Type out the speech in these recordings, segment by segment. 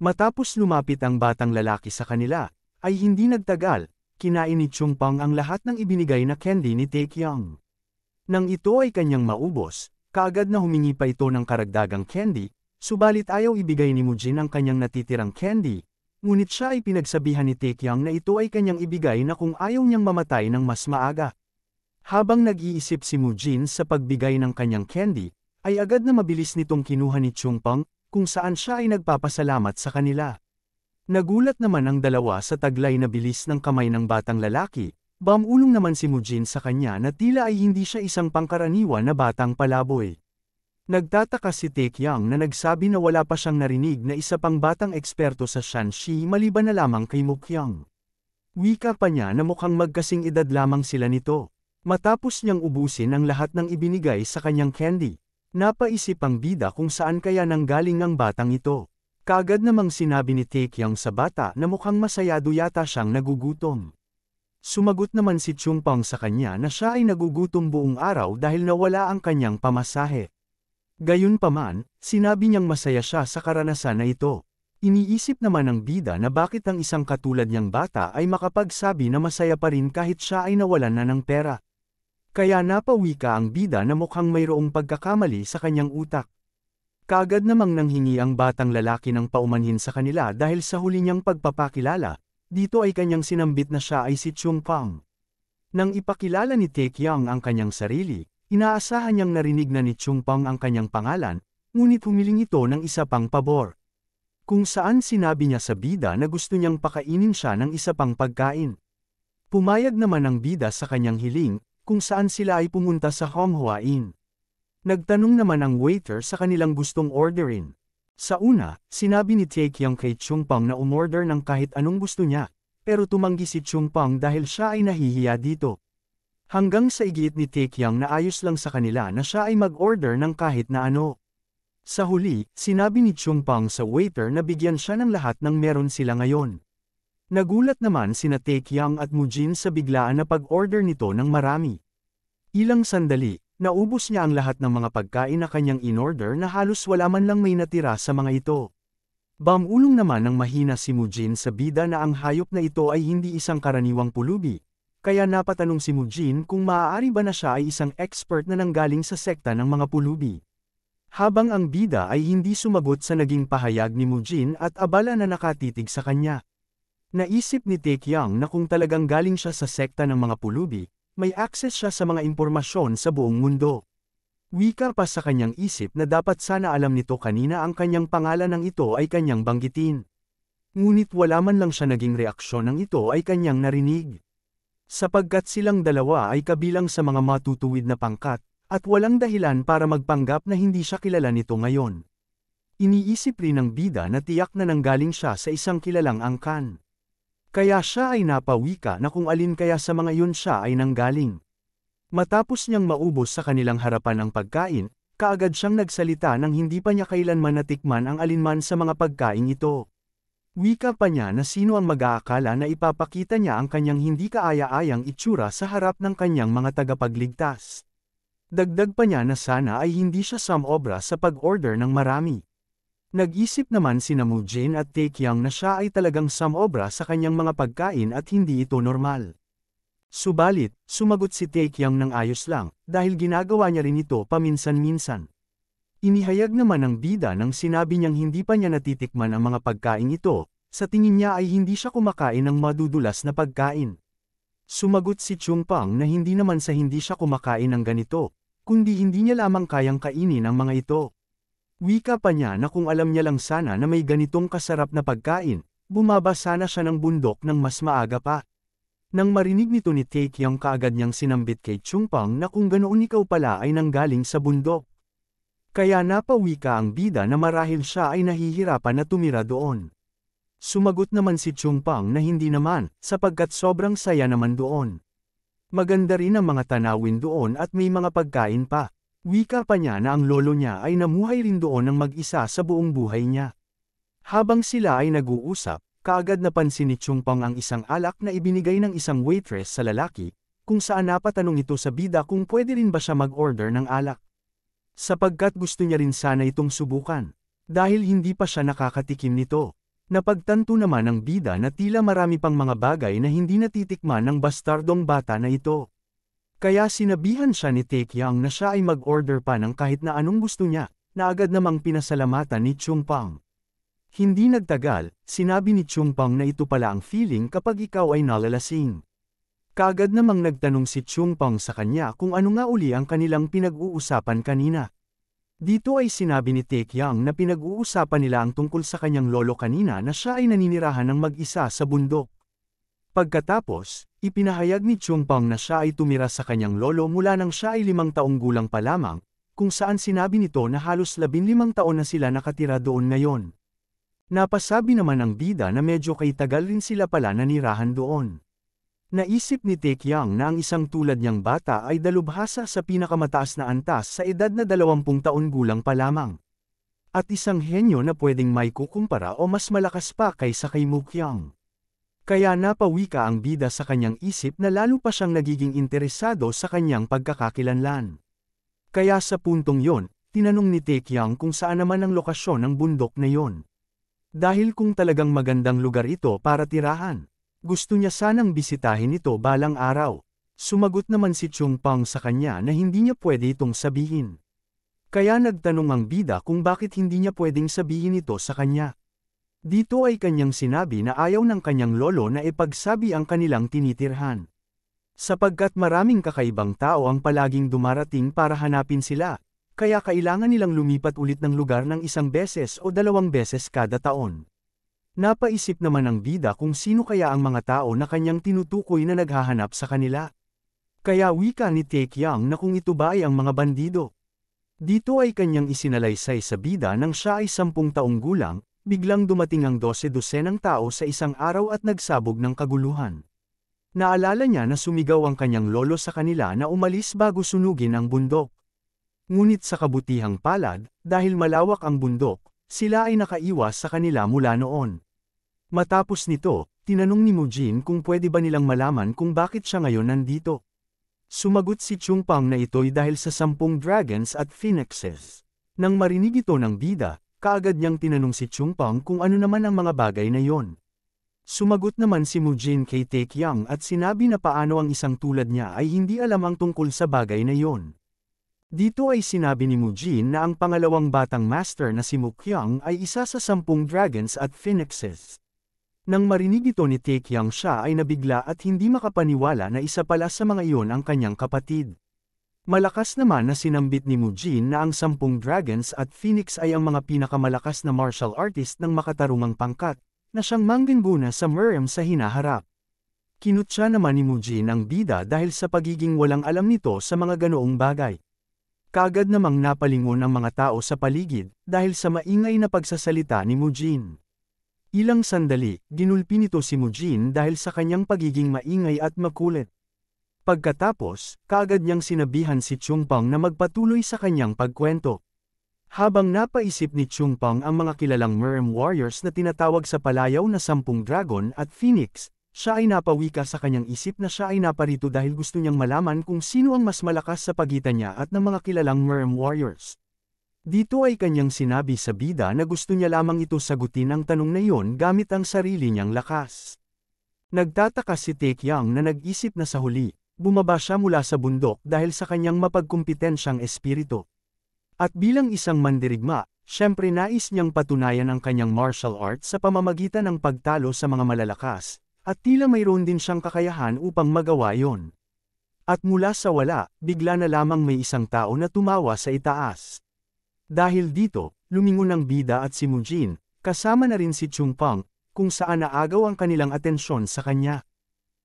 Matapos lumapit ang batang lalaki sa kanila, ay hindi nagtagal, kinain ni Chungpang ang lahat ng ibinigay na candy ni Taekyang. Nang ito ay kanyang maubos, kaagad na humingi pa ito ng karagdagang candy, subalit ayaw ibigay ni Mujin ang kanyang natitirang candy, ngunit siya ay pinagsabihan ni Taekyang na ito ay kanyang ibigay na kung ayaw niyang mamatay ng mas maaga. Habang nag-iisip si Mujin sa pagbigay ng kanyang candy, ay agad na mabilis nitong kinuha ni Chungpang, kung saan siya ay nagpapasalamat sa kanila. Nagulat naman ang dalawa sa taglay na bilis ng kamay ng batang lalaki, bamulong naman si Mujin sa kanya na tila ay hindi siya isang pangkaraniwan na batang palaboy. Nagtataka si Taekyang na nagsabi na wala pa siyang narinig na isa pang batang eksperto sa Shanxi maliban na lamang kay Mukyang. Wika pa niya na mukhang magkasing edad lamang sila nito. Matapos niyang ubusin ang lahat ng ibinigay sa kanyang candy, napaisip ang bida kung saan kaya nanggaling ang batang ito. Kaagad namang sinabi ni Taekyang sa bata na mukhang masayado yata siyang nagugutom. Sumagot naman si Chungpang sa kanya na siya ay nagugutom buong araw dahil nawala ang kanyang pamasahe. Gayunpaman, sinabi niyang masaya siya sa karanasan na ito. Iniisip naman ng bida na bakit ang isang katulad niyang bata ay makapagsabi na masaya pa rin kahit siya ay nawalan na ng pera. Kaya napawika ang bida na mukhang mayroong pagkakamali sa kanyang utak. Kaagad namang nanghingi ang batang lalaki ng paumanhin sa kanila dahil sa huli niyang pagpapakilala, dito ay kanyang sinambit na siya ay si Chungpang. Nang ipakilala ni Taekyang ang kanyang sarili, inaasahan niyang narinig na ni Chungpang ang kanyang pangalan, ngunit humiling ito ng isa pang pabor. Kung saan sinabi niya sa bida na gusto niyang pakainin siya ng isa pang pagkain. Pumayag naman ang bida sa kanyang hiling, kung saan sila ay pumunta sa Honghua Inn. Nagtanong naman ang waiter sa kanilang gustong orderin. Sa una, sinabi ni Taekyang kay Chungpang na umorder ng kahit anong gusto niya, pero tumanggi si Chungpang dahil siya ay nahihiya dito. Hanggang sa igiit ni Taekyang na ayos lang sa kanila na siya ay mag-order ng kahit na ano. Sa huli, sinabi ni Chungpang sa waiter na bigyan siya ng lahat ng meron sila ngayon. Nagulat naman sina Taekyang at Mujin sa biglaan na pag-order nito ng marami. Ilang sandali, naubos niya ang lahat ng mga pagkain na kanyang in-order na halos wala man lang may natira sa mga ito. Bamulong naman ng mahina si Mujin sa bida na ang hayop na ito ay hindi isang karaniwang pulubi, kaya napatanong si Mujin kung maaari ba na siya ay isang expert na nanggaling sa sekta ng mga pulubi. Habang ang bida ay hindi sumagot sa naging pahayag ni Mujin at abala na nakatitig sa kanya. Naisip ni Taekyang na kung talagang galing siya sa sekta ng mga pulubi, may access siya sa mga impormasyon sa buong mundo. Wika pa sa kanyang isip na dapat sana alam nito kanina ang kanyang pangalan ng ito ay kanyang banggitin. Ngunit wala man lang siya naging reaksyon ng ito ay kanyang narinig. Sapagkat silang dalawa ay kabilang sa mga matutuwid na pangkat, at walang dahilan para magpanggap na hindi siya kilala nito ngayon. Iniisip rin ng bida na tiyak na nanggaling siya sa isang kilalang angkan. Kaya siya ay napawika na kung alin kaya sa mga yun siya ay nanggaling. Matapos niyang maubos sa kanilang harapan ang pagkain, kaagad siyang nagsalita nang hindi pa niya kailanman natikman ang alinman sa mga pagkain ito. Wika pa niya na sino ang mag-aakala na ipapakita niya ang kanyang hindi kaaya-ayang itsura sa harap ng kanyang mga tagapagligtas. Dagdag pa niya na sana ay hindi siya sumobra sa pag-order ng marami. Nag-isip naman sina Mujin at Taekyang na siya ay talagang sumobra sa kanyang mga pagkain at hindi ito normal. Subalit, sumagot si Taekyang ng ayos lang, dahil ginagawa niya rin ito paminsan-minsan. Inihayag naman ng bida nang sinabi niyang hindi pa niya natitikman ang mga pagkain ito, sa tingin niya ay hindi siya kumakain ng madudulas na pagkain. Sumagot si Chungpang na hindi naman sa hindi siya kumakain ng ganito, kundi hindi niya lamang kayang kainin ang mga ito. Wika pa niya na kung alam niya lang sana na may ganitong kasarap na pagkain, bumaba sana siya ng bundok ng mas maaga pa. Nang marinig nito ni Taekyang kaagad niyang sinambit kay Chungpang na kung ganoon ikaw pala ay nanggaling sa bundok. Kaya napawika ang bida na marahil siya ay nahihirapan na tumira doon. Sumagot naman si Chungpang na hindi naman, sapagkat sobrang saya naman doon. Maganda rin ang mga tanawin doon at may mga pagkain pa. Wika pa niya na ang lolo niya ay namuhay rin doon ng mag-isa sa buong buhay niya. Habang sila ay nag-uusap, kaagad napansin ni Chungpang ang isang alak na ibinigay ng isang waitress sa lalaki, kung saan napatanong ito sa bida kung pwede rin ba siya mag-order ng alak. Sapagkat gusto niya rin sana itong subukan, dahil hindi pa siya nakakatikim nito. Napagtanto naman ng bida na tila marami pang mga bagay na hindi natitikman ng bastardong bata na ito. Kaya sinabihan siya ni Taekyang na siya ay mag-order pa ng kahit na anong gusto niya, na agad namang pinasalamatan ni Chungpang. Hindi nagtagal, sinabi ni Chungpang na ito pala ang feeling kapag ikaw ay nalalasing. Kaagad namang nagtanong si Chungpang sa kanya kung ano nga uli ang kanilang pinag-uusapan kanina. Dito ay sinabi ni Taekyang na pinag-uusapan nila ang tungkol sa kanyang lolo kanina na siya ay naninirahan ng mag-isa sa bundok. Pagkatapos, ipinahayag ni Chungpang na siya ay tumira sa kanyang lolo mula nang siya ay 5 taong gulang pa lamang, kung saan sinabi nito na halos 15 taon na sila nakatira doon ngayon. Napasabi naman ng bida na medyo kay tagal rin sila pala nanirahan doon. Naisip ni Taekyang na ang isang tulad niyang bata ay dalubhasa sa pinakamataas na antas sa edad na 20 taon gulang pa lamang. At isang henyo na pwedeng may kukumpara o mas malakas pa kaysa kay Mukyang. Kaya napawika ang bida sa kanyang isip na lalo pa siyang nagiging interesado sa kanyang pagkakakilanlan. Kaya sa puntong yon, tinanong ni Taekyang kung saan naman ang lokasyon ng bundok na yon. Dahil kung talagang magandang lugar ito para tirahan. Gusto niya sanang bisitahin ito balang araw. Sumagot naman si Chungpang sa kanya na hindi niya pwede itong sabihin. Kaya nagtanong ang bida kung bakit hindi niya pwedeng sabihin ito sa kanya. Dito ay kanyang sinabi na ayaw ng kanyang lolo na ipagsabi ang kanilang tinitirhan. Sapagkat maraming kakaibang tao ang palaging dumarating para hanapin sila, kaya kailangan nilang lumipat ulit ng lugar ng 1 beses o 2 beses kada taon. Napaisip naman ng bida kung sino kaya ang mga tao na kanyang tinutukoy na naghahanap sa kanila. Kaya wika ni Taekyang na kung ito ba ay ang mga bandido. Dito ay kanyang isinalaysay sa bida nang siya ay 10 taong gulang, biglang dumating ang 12-dosenang tao sa isang araw at nagsabog ng kaguluhan. Naalala niya na sumigaw ang kanyang lolo sa kanila na umalis bago sunugin ang bundok. Ngunit sa kabutihang palad, dahil malawak ang bundok, sila ay nakaiwas sa kanila mula noon. Matapos nito, tinanong ni Mujin kung pwede ba nilang malaman kung bakit siya ngayon nandito. Sumagot si Chungpang na ito'y dahil sa 10 dragons at phoenixes. Nang marinig ito ng bida, kaagad niyang tinanong si Chungpang kung ano naman ang mga bagay na yon. Sumagot naman si Mujin kay Taekyang at sinabi na paano ang isang tulad niya ay hindi alam ang tungkol sa bagay na yon. Dito ay sinabi ni Mujin na ang pangalawang batang master na si Mukyang ay isa sa 10 dragons at phoenixes. Nang marinig ito ni Taekyang siya ay nabigla at hindi makapaniwala na isa pala sa mga iyon ang kanyang kapatid. Malakas naman na sinambit ni Mujin na ang 10 dragons at phoenix ay ang mga pinakamalakas na martial artist ng makatarungang pangkat, na siyang mangguna sa Murem sa hinaharap. Kinutya naman ni Mujin ang bida dahil sa pagiging walang alam nito sa mga ganoong bagay. Kaagad namang napalingon ang mga tao sa paligid, dahil sa maingay na pagsasalita ni Mujin. Ilang sandali, ginulpi nito si Mujin dahil sa kanyang pagiging maingay at makulit. Pagkatapos, kaagad niyang sinabihan si Chungpang na magpatuloy sa kanyang pagkwento. Habang napaisip ni Chungpang ang mga kilalang Murem warriors na tinatawag sa palayaw na 10 dragon at phoenix, siya ay napawika sa kanyang isip na siya ay naparito dahil gusto niyang malaman kung sino ang mas malakas sa pagitan niya at ng mga kilalang Murem warriors. Dito ay kanyang sinabi sa bida na gusto niya lamang ito sagutin ang tanong na iyon gamit ang sarili niyang lakas. Nagtataka si Taekyang na nag-isip na sa huli, bumaba siya mula sa bundok dahil sa kanyang mapagkumpetensyang espiritu. At bilang isang mandirigma, syempre nais niyang patunayan ang kanyang martial arts sa pamamagitan ng pagtalo sa mga malalakas. At tila mayroon din siyang kakayahan upang magawa yon. At mula sa wala, bigla na lamang may isang tao na tumawa sa itaas. Dahil dito, lumingon ang bida at si Mujin, kasama na rin si Chungpang, kung saan naagaw ang kanilang atensyon sa kanya.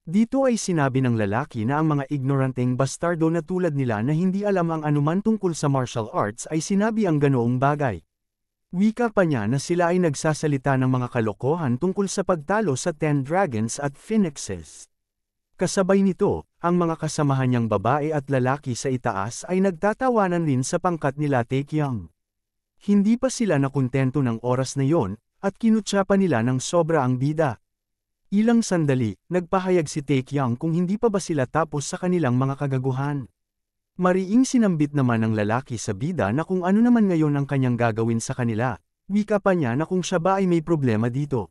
Dito ay sinabi ng lalaki na ang mga ignoranteng bastardo na tulad nila na hindi alam ang anuman tungkol sa martial arts ay sinabi ang ganoong bagay. Wika pa niya na sila ay nagsasalita ng mga kalokohan tungkol sa pagtalo sa 10 dragons at phoenixes. Kasabay nito, ang mga kasamahan niyang babae at lalaki sa itaas ay nagtatawanan rin sa pangkat nila Taekyang. Hindi pa sila nakontento ng oras na yon, at kinutya pa nila ng sobra ang bida. Ilang sandali, nagpahayag si Taekyang kung hindi pa ba sila tapos sa kanilang mga kagaguhan. Mariing sinambit naman ng lalaki sa bida na kung ano naman ngayon ang kanyang gagawin sa kanila. Wika pa niya na kung siya ba ay may problema dito.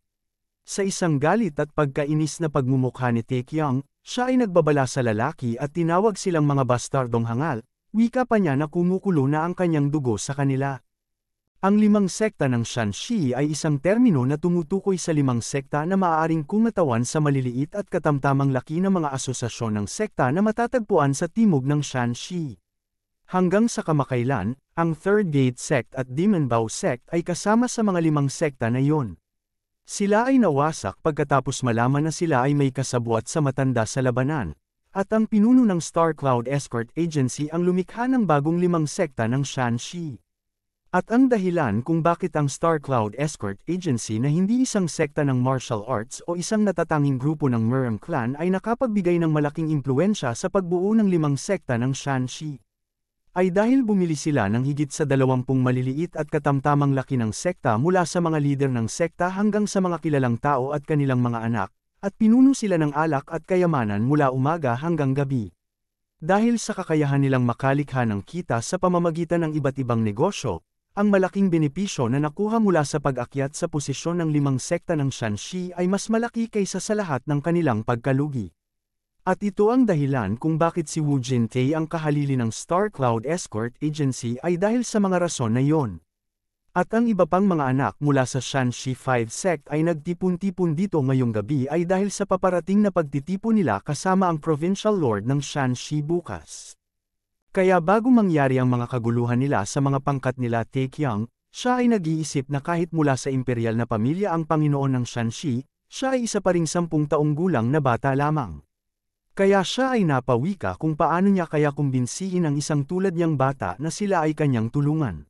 Sa isang galit at pagkainis na pagmumukha ni Taekyung, siya ay nagbabala sa lalaki at tinawag silang mga bastardong hangal, wika pa niya na kumukulo na ang kanyang dugo sa kanila. Ang 5 sekta ng Shanxi ay isang termino na tumutukoy sa 5 sekta na maaaring kumatawan sa maliliit at katamtamang laki ng mga asosasyon ng sekta na matatagpuan sa timog ng Shanxi. Hanggang sa kamakailan, ang Third Gate Sect at Demon Bow Sect ay kasama sa mga 5 sekta na iyon. Sila ay nawasak pagkatapos malaman na sila ay may kasabwat sa matanda sa labanan, at ang pinuno ng Star Cloud Escort Agency ang lumikha ng bagong 5 sekta ng Shanxi. At ang dahilan kung bakit ang Star Cloud Escort Agency na hindi isang sekta ng martial arts o isang natatanging grupo ng Murem Clan ay nakapagbigay ng malaking impluensya sa pagbuo ng 5 sekta ng Shanxi, ay dahil bumili sila ng higit sa 20 maliliit at katamtamang laki ng sekta mula sa mga lider ng sekta hanggang sa mga kilalang tao at kanilang mga anak, at pinuno sila ng alak at kayamanan mula umaga hanggang gabi. Dahil sa kakayahan nilang makalikha ng kita sa pamamagitan ng iba't ibang negosyo, ang malaking benepisyo na nakuha mula sa pag-akyat sa posisyon ng 5 sekta ng Shanxi ay mas malaki kaysa sa lahat ng kanilang pagkalugi. At ito ang dahilan kung bakit si Wu Jintei ang kahalili ng Star Cloud Escort Agency ay dahil sa mga rason na iyon. At ang iba pang mga anak mula sa Shanxi 5 sect ay nagtipon-tipon dito ngayong gabi ay dahil sa paparating na pagtitipon nila kasama ang Provincial Lord ng Shanxi bukas. Kaya bago mangyari ang mga kaguluhan nila sa mga pangkat nila Taekyung, siya ay nag-iisip na kahit mula sa imperial na pamilya ang Panginoon ng Shanxi, siya ay isa pa ring 10 taong gulang na bata lamang. Kaya siya ay napawika kung paano niya kaya kumbinsihin ang isang tulad niyang bata na sila ay kanyang tulungan.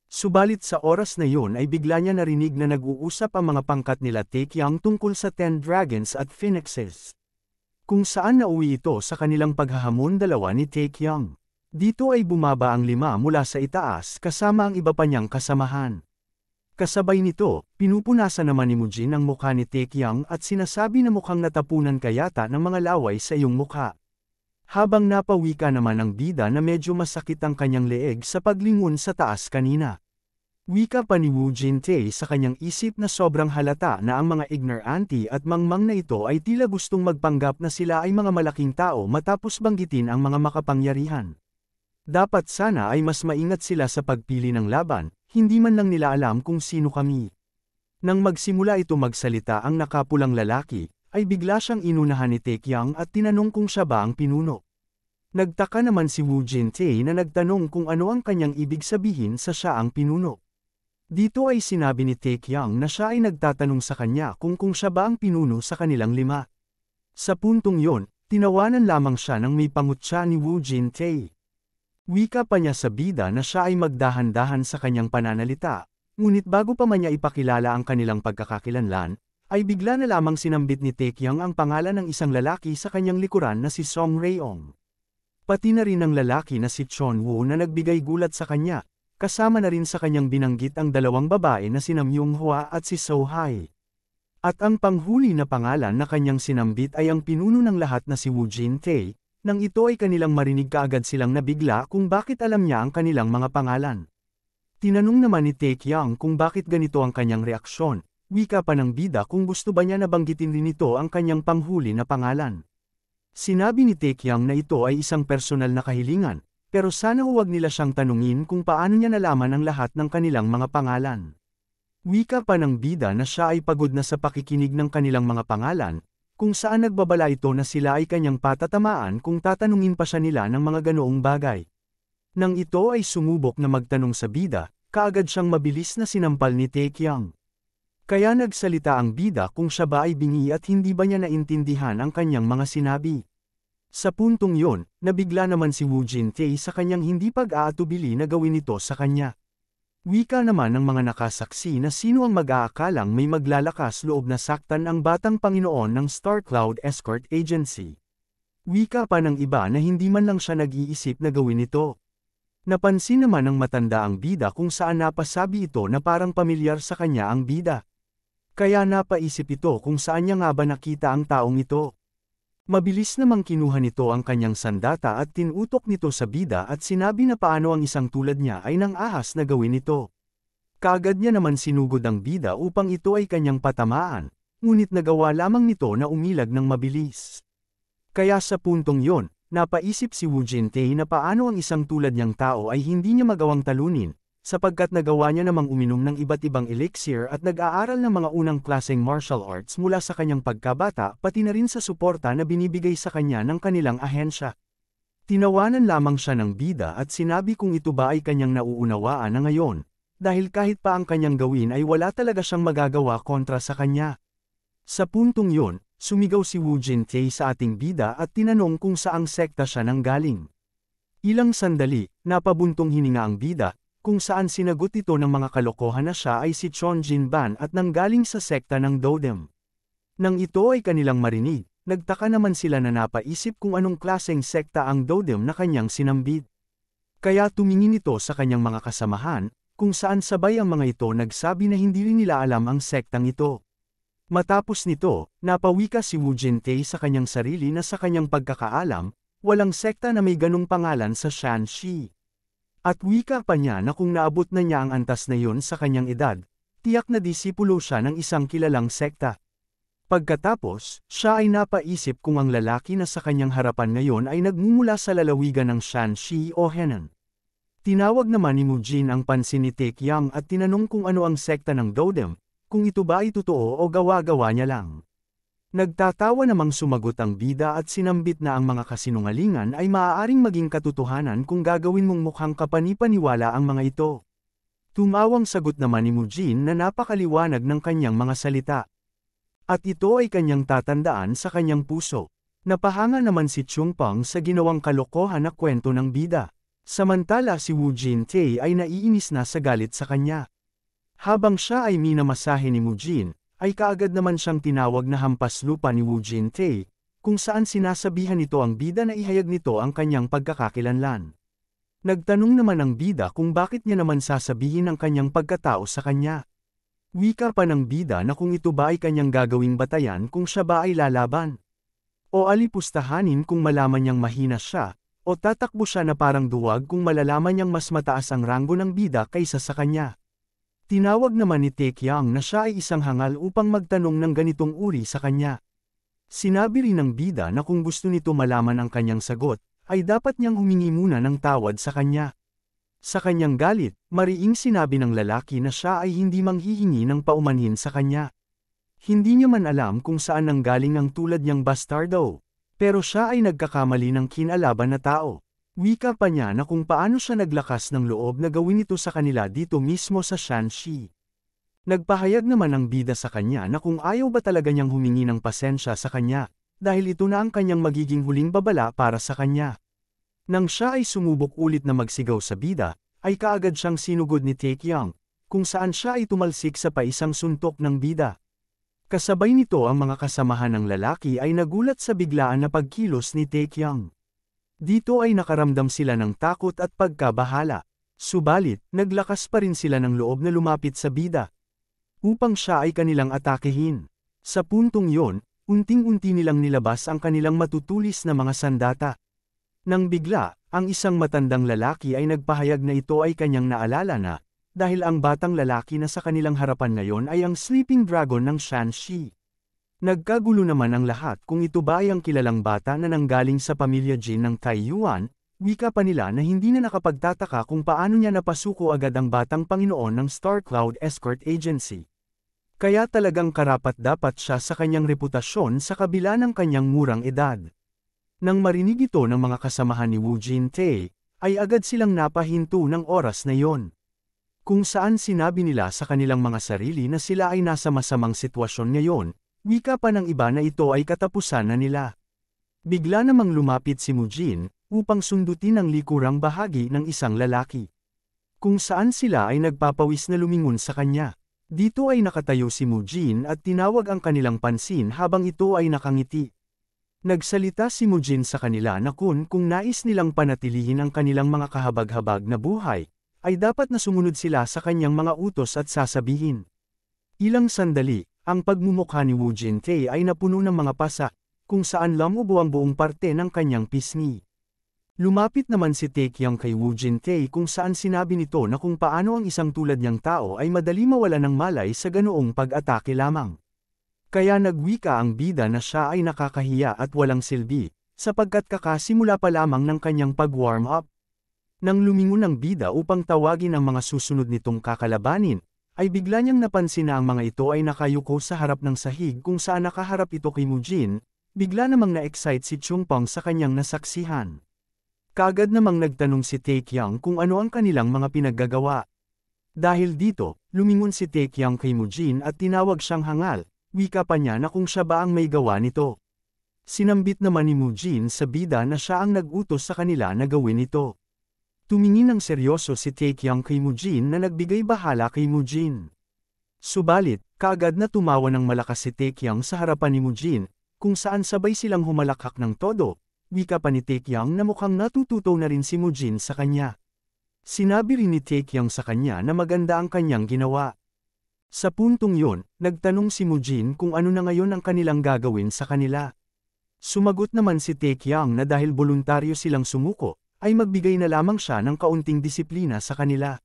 Subalit sa oras na yon ay bigla niya narinig na nag-uusap ang mga pangkat nila Taekyung tungkol sa 10 dragons at phoenixes, kung saan nauwi ito sa kanilang paghahamon dalawa ni Taekyung. Dito ay bumaba ang 5 mula sa itaas kasama ang iba pa niyang kasamahan. Kasabay nito, pinupunasan naman ni Mujin ang mukha ni Taekyung at sinasabi na mukhang natapunan ka yata ng mga laway sa iyong mukha. Habang napawika naman ang bida na medyo masakit ang kanyang leeg sa paglingon sa taas kanina. Wika pa ni Wu Jintei sa kanyang isip na sobrang halata na ang mga ignorante at mangmang na ito ay tila gustong magpanggap na sila ay mga malaking tao matapos banggitin ang mga makapangyarihan. Dapat sana ay mas maingat sila sa pagpili ng laban, hindi man lang nila alam kung sino kami. Nang magsimula ito magsalita ang nakapulang lalaki, ay bigla siyang inunahan ni Taekyung at tinanong kung siya ba ang pinuno. Nagtaka naman si Wu Jintei na nagtanong kung ano ang kanyang ibig sabihin sa siya ang pinuno. Dito ay sinabi ni Taekyung na siya ay nagtatanong sa kanya kung siya ba ang pinuno sa kanilang 5. Sa puntong yon, tinawanan lamang siya ng may pangutya ni Wu Jintei. Wika pa niya sa bida na siya ay magdahan-dahan sa kanyang pananalita, ngunit bago pa man niya ipakilala ang kanilang pagkakakilanlan, ay bigla na lamang sinambit ni Taekyung ang pangalan ng isang lalaki sa kanyang likuran na si Song Rayong. Pati na rin ang lalaki na si Chon Woo na nagbigay gulat sa kanya, kasama na rin sa kanyang binanggit ang 2 babae na si Nam Yung Hwa at si So Hai. At ang panghuli na pangalan na kanyang sinambit ay ang pinuno ng lahat na si Wu Jintei. Nang ito ay kanilang marinig kaagad silang nabigla kung bakit alam niya ang kanilang mga pangalan. Tinanong naman ni Taekyung kung bakit ganito ang kanyang reaksyon, wika pa ng bida kung gusto ba niya nabanggitin din ito ang kanyang panghuli na pangalan. Sinabi ni Taekyung na ito ay isang personal na kahilingan, pero sana huwag nila siyang tanungin kung paano niya nalaman ang lahat ng kanilang mga pangalan. Wika pa ng bida na siya ay pagod na sa pakikinig ng kanilang mga pangalan, kung saan nagbabala ito na sila ay kanyang patatamaan kung tatanungin pa siya nila ng mga ganoong bagay. Nang ito ay sumubok na magtanong sa bida, kaagad siyang mabilis na sinampal ni Taekyung. Kaya nagsalita ang bida kung siya ba ay bingi at hindi ba niya naintindihan ang kanyang mga sinabi. Sa puntong yon, nabigla naman si Wu Jintei sa kanyang hindi pag-aatubili na gawin ito sa kanya. Wika naman ng mga nakasaksi na sino ang mag-aakalang may maglalakas loob na saktan ang batang Panginoon ng Star Cloud Escort Agency. Wika pa ng iba na hindi man lang siya nag-iisip na gawin ito. Napansin naman ng matanda ang bida kung saan napasabi ito na parang pamilyar sa kanya ang bida. Kaya napaisip ito kung saan niya nga ba nakita ang taong ito. Mabilis namang kinuha nito ang kanyang sandata at tinutok nito sa bida at sinabi na paano ang isang tulad niya ay nang ahas na gawin ito. Kaagad niya naman sinugod ang bida upang ito ay kanyang patamaan, ngunit nagawa lamang nito na umilag ng mabilis. Kaya sa puntong yon, napaisip si Wu Jintei na paano ang isang tulad niyang tao ay hindi niya magawang talunin, sapagkat nagawa niya namang uminom ng iba't ibang elixir at nag-aaral ng mga unang klaseng martial arts mula sa kanyang pagkabata pati na rin sa suporta na binibigay sa kanya ng kanilang ahensya. Tinawanan lamang siya ng bida at sinabi kung ito ba ay kanyang nauunawaan na ngayon, dahil kahit pa ang kanyang gawin ay wala talaga siyang magagawa kontra sa kanya. Sa puntong yon, sumigaw si Wu Jintei sa ating bida at tinanong kung saang sekta siya nanggaling. Ilang sandali, napabuntong hininga ang bida, kung saan sinagot ito ng mga kalokohan na siya ay si Chon Jinban at nanggaling sa sekta ng Dodem. Nang ito ay kanilang marinig, nagtaka naman sila na napaisip kung anong klaseng sekta ang Dodem na kanyang sinambit. Kaya tumingin ito sa kanyang mga kasamahan, kung saan sabay ang mga ito nagsabi na hindi rin nila alam ang sektang ito. Matapos nito, napawika si Wu Jintei sa kanyang sarili na sa kanyang pagkakaalam, walang sekta na may ganong pangalan sa Shanxi. At wika pa niya na kung naabot na niya ang antas na yun sa kanyang edad, tiyak na disipulo siya ng isang kilalang sekta. Pagkatapos, siya ay napaisip kung ang lalaki na sa kanyang harapan ngayon ay nagmumula sa lalawigan ng Shanxi o Henan. Tinawag naman ni Mujin ang pansin ni Tae Kyung at tinanong kung ano ang sekta ng Dodem, kung ito ba ay totoo o gawa-gawa niya lang. Nagtatawa namang sumagot ang bida at sinambit na ang mga kasinungalingan ay maaaring maging katotohanan kung gagawin mong mukhang kapanipaniwala ang mga ito. Tumawang sagot naman ni Mujin na napakaliwanag ng kanyang mga salita. At ito ay kanyang tatandaan sa kanyang puso. Napahanga naman si Chung Pang sa ginawang kalokohan na kwento ng bida. Samantala si Wu Jintei ay naiinis na sa galit sa kanya. Habang siya ay minamasahe ni Mujin, ay kaagad naman siyang tinawag na hampas lupa ni Wu Jintei, kung saan sinasabihan nito ang bida na ihayag nito ang kanyang pagkakakilanlan. Nagtanong naman ang bida kung bakit niya naman sasabihin ang kanyang pagkatao sa kanya. Wika pa ng bida na kung ito ba ay kanyang gagawing batayan kung siya ba ay lalaban. O alipustahanin kung malaman niyang mahina siya, o tatakbo siya na parang duwag kung malalaman niyang mas mataas ang ranggo ng bida kaysa sa kanya. Tinawag naman ni Tae Kyung na siya ay isang hangal upang magtanong ng ganitong uri sa kanya. Sinabi rin ng bida na kung gusto nito malaman ang kanyang sagot, ay dapat niyang humingi muna ng tawad sa kanya. Sa kanyang galit, mariing sinabi ng lalaki na siya ay hindi manghihingi ng paumanhin sa kanya. Hindi niya man alam kung saan nanggaling ang tulad niyang bastardo, pero siya ay nagkakamali ng kinalaban na tao. Wika pa niya na kung paano siya naglakas ng loob na gawin ito sa kanila dito mismo sa Shanxi. Nagpahayag naman ang bida sa kanya na kung ayaw ba talaga niyang humingi ng pasensya sa kanya, dahil ito na ang kanyang magiging huling babala para sa kanya. Nang siya ay sumubok ulit na magsigaw sa bida, ay kaagad siyang sinugod ni Tae Kyung, kung saan siya ay tumalsik sa paisang suntok ng bida. Kasabay nito ang mga kasamahan ng lalaki ay nagulat sa biglaan na pagkilos ni Tae Kyung. Dito ay nakaramdam sila ng takot at pagkabahala. Subalit, naglakas pa rin sila ng loob na lumapit sa bida, upang siya ay kanilang atakehin. Sa puntong yon, unting-unti nilang nilabas ang kanilang matutulis na mga sandata. Nang bigla, ang isang matandang lalaki ay nagpahayag na ito ay kanyang naalala na, dahil ang batang lalaki na sa kanilang harapan ngayon ay ang Sleeping Dragon ng Shanxi. Nagkagulo naman ang lahat kung ito ba ay ang kilalang bata na nanggaling sa pamilya Jin ng Taiyuan, wika pa nila na hindi na nakapagtataka kung paano niya napasuko agad ang batang Panginoon ng Star Cloud Escort Agency. Kaya talagang karapat-dapat siya sa kanyang reputasyon sa kabila ng kanyang murang edad. Nang marinig ito ng mga kasamahan ni Wu Jintei, ay agad silang napahinto ng oras na yon. Kung saan sinabi nila sa kanilang mga sarili na sila ay nasa masamang sitwasyon ngayon, wika pa ng iba na ito ay katapusan na nila. Bigla namang lumapit si Mujin, upang sundutin ang likurang bahagi ng isang lalaki. Kung saan sila ay nagpapawis na lumingon sa kanya. Dito ay nakatayo si Mujin at tinawag ang kanilang pansin habang ito ay nakangiti. Nagsalita si Mujin sa kanila na kung nais nilang panatilihin ang kanilang mga kahabag-habag na buhay, ay dapat na sumunod sila sa kanyang mga utos at sasabihin. Ilang sandali, ang pagmumukha ni Wu Jintei ay napuno ng mga pasak, kung saan lamubo ang buong parte ng kanyang pisngi. Lumapit naman si Tae Kyung kay Wu Jintei kung saan sinabi nito na kung paano ang isang tulad niyang tao ay madali mawala ng malay sa ganoong pag-atake lamang. Kaya nagwika ang bida na siya ay nakakahiya at walang silbi, sapagkat kakasimula pa lamang ng kanyang pag-warm up. Nang lumingon ang bida upang tawagin ang mga susunod nitong kakalabanin, ay bigla niyang napansin na ang mga ito ay nakayuko sa harap ng sahig kung saan nakaharap ito kay Mujin. Bigla namang na-excite si Chungpang sa kanyang nasaksihan. Kaagad namang nagtanong si Taekyang kung ano ang kanilang mga pinaggagawa. Dahil dito, lumingon si Taekyang kay Mujin at tinawag siyang hangal, wika pa niya na kung siya ba ang may gawa nito. Sinambit naman ni Mujin sa bida na siya ang nag-utos sa kanila na gawin ito. Tumingin ng seryoso si Taekyang kay Mujin na nagbigay bahala kay Mujin. Subalit, kaagad na tumawa ng malakas si Taekyang sa harapan ni Mujin, kung saan sabay silang humalakhak ng todo, wika pa ni Taekyang na mukhang natututo na rin si Mujin sa kanya. Sinabi rin ni Taekyang sa kanya na maganda ang kanyang ginawa. Sa puntong yun, nagtanong si Mujin kung ano na ngayon ang kanilang gagawin sa kanila. Sumagot naman si Taekyang na dahil voluntaryo silang sumuko, ay magbigay na lamang siya ng kaunting disiplina sa kanila.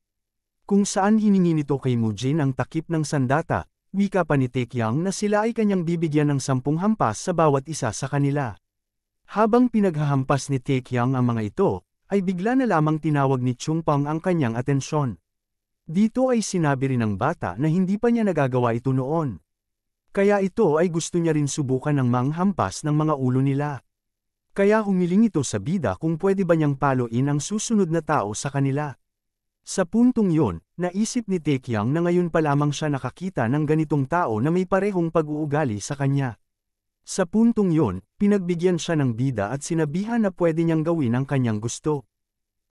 Kung saan hiningi nito kay Mujin ang takip ng sandata, wika pa ni Taekyang na sila ay kanyang bibigyan ng 10 hampas sa bawat isa sa kanila. Habang pinaghahampas ni Taekyang ang mga ito, ay bigla na lamang tinawag ni Chungpang ang kanyang atensyon. Dito ay sinabi rin ng bata na hindi pa niya nagagawa ito noon. Kaya ito ay gusto niya rin subukan ng manghampas ng mga ulo nila. Kaya humiling ito sa bida kung pwede ba niyang paluin ang susunod na tao sa kanila. Sa puntong yon, naisip ni Taekyang na ngayon pa lamang siya nakakita ng ganitong tao na may parehong pag-uugali sa kanya. Sa puntong yon, pinagbigyan siya ng bida at sinabihan na pwede niyang gawin ang kanyang gusto.